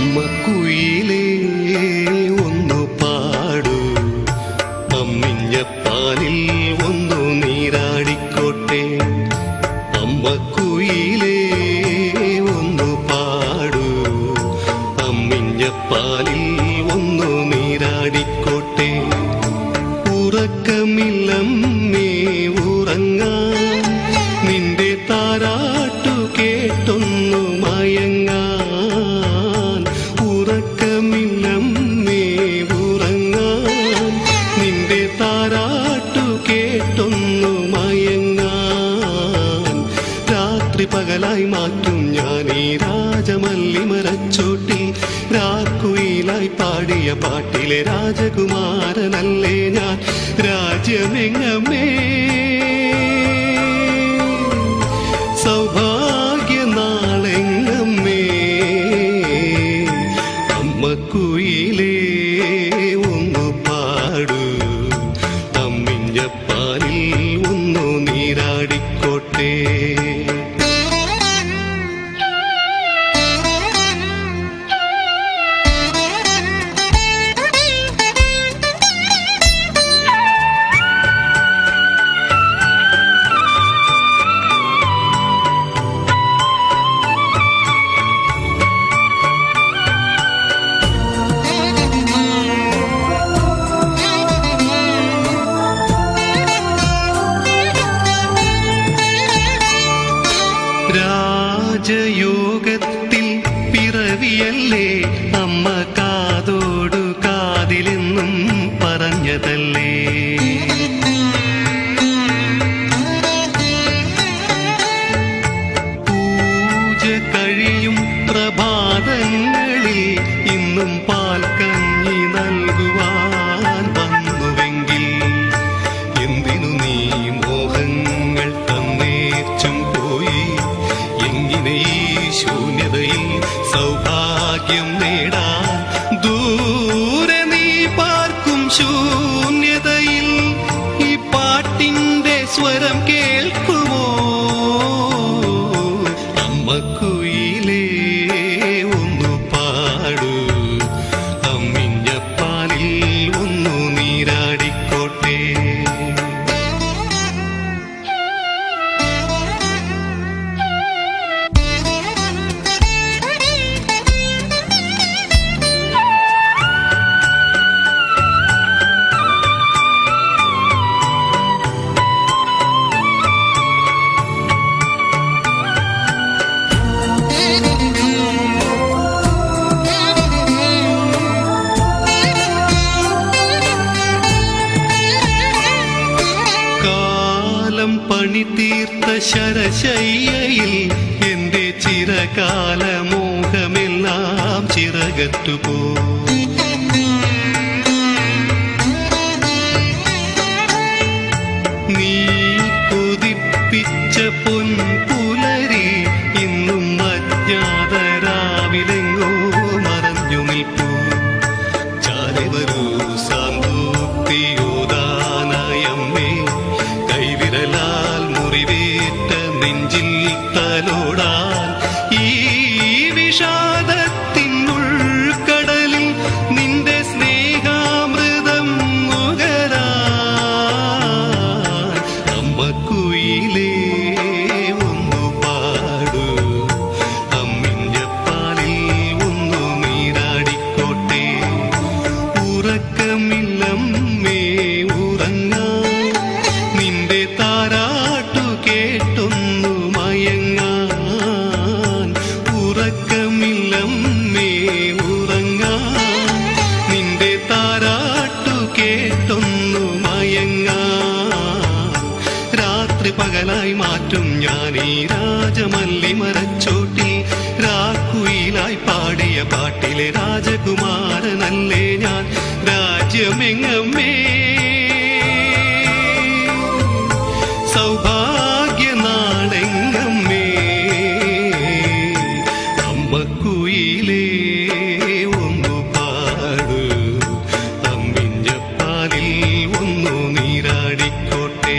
അമ്മക്കുയിലേ ഒന്നു പാടൂ, അമ്മിഞ്ഞപ്പാലിൽ ഒന്നു നീരാടിക്കോട്ടെ. അമ്മക്കുയിലേ ഒന്നു പാടൂ, അമ്മിഞ്ഞപ്പാലിൽ ഒന്നു നീരാടിക്കോട്ടെ. ഉറക്കമില്ലമ്മേ ഉറങ്ങാൻ, നിന്റെ താരാട്ടു കേട്ടൊന്നു മയങ്ങാൻ. ഉറക്കമില്ലമ്മേ ഉറങ്ങാൻ, നിന്റെ താരാട്ടു കേട്ടൊന്നു മയങ്ങാൻ. രാത്രി പകലായി മാറ്റും ഞാനീ രാജമല്ലി മരച്ചോട്ടിൽ, രാക്കുയിലായി പാടിയ പാട്ടിലെ രാജകുമാരനല്ലേ ഞാൻ. രാജ്യമെങ്ങമേ സൗഭാഗ്യനാളെങ്ങമേ, അമ്മക്കുയിലേ ഒന്നു പാടൂ, അമ്മിഞ്ഞപ്പാലിൽ ഒന്നു നീരാടിക്കോട്ടെ. രാജയോഗത്തിൽ പിറവിയല്ലേ അമ്മ കാതോടു കാതിലെന്നും പറഞ്ഞതല്ലേ. പൂജ കഴിയും പ്രഭാതങ്ങളിൽ ഇന്നും പാൽക്കഞ്ഞി നൽകുവാൻ വന്നുവെങ്കിൽ, എന്തിനു നീ മോഹങ്ങൾ തന്നേച്ചും പോയി. എങ്ങനെ ഈ ശൂന്യതയിൽ സൗഭാഗ്യം നേടാൻ, ദൂരെ നീ പാർക്കും ശൂന്യതയിൽ ഈ പാട്ടിന്റെ സ്വരം കേൾക്കുമോ. അമ്മക്കുയിലേ ഒന്നു പാടൂ, അമ്മിഞ്ഞപ്പാലിൽ ഒന്നു നീരാടിക്കോട്ടെ. പണി തീർത്ത ശരശയ്യയിൽ എന്റെ ചിരകാല മോഹമെല്ലാം ചിറകറ്റുപോ. നീ കൊതിപ്പിച്ച പൊൻപുലരി ഇന്നും അജ്ഞാതരാവിലെങ്ങോ മറഞ്ഞു നിൽപ്പൂ. ചാരെ വരൂ സാന്ദൂക്തിയോദാനയമ്മേ, കൈവിരലാൽ മുറിവേറ്റ നെഞ്ചിൽ തലോടാൻ. ഈ വിഷാദത്തിനുൾക്കടലിൽ നിന്റെ സ്നേഹാമൃതം നുകരാൻ. അമ്മക്കുയിലേ ഒന്നു പാടൂ, അമ്മിഞ്ഞപ്പാലിൽ ഒന്നു നീരാടിക്കോട്ടെ. ഉറക്കമില്ലമ്മേ ഉറങ്ങാൻ, നിന്റെ താരാട്ടു കേട്ടൊന്നു മയങ്ങാൻ. ഉറക്കമില്ലമ്മേ ഉറങ്ങാൻ, നിന്റെ താരാട്ടു കേട്ടൊന്നു മയങ്ങാൻ. രാത്രി പകലായി മാറ്റും ഞാനീ രാജമല്ലി മരച്ചോട്ടിൽ, രാക്കുയിലായി പാടിയ പാട്ടിലെ രാജകുമാരനല്ലേ ഞാൻ. രാജ്യമെങ്ങമേ സൗഭാഗ്യനാളെങ്ങമേ, അമ്മക്കുയിലേ ഒന്നു പാടൂ, അമ്മിഞ്ഞപ്പാലിൽ ഒന്നു നീരാടിക്കോട്ടെ.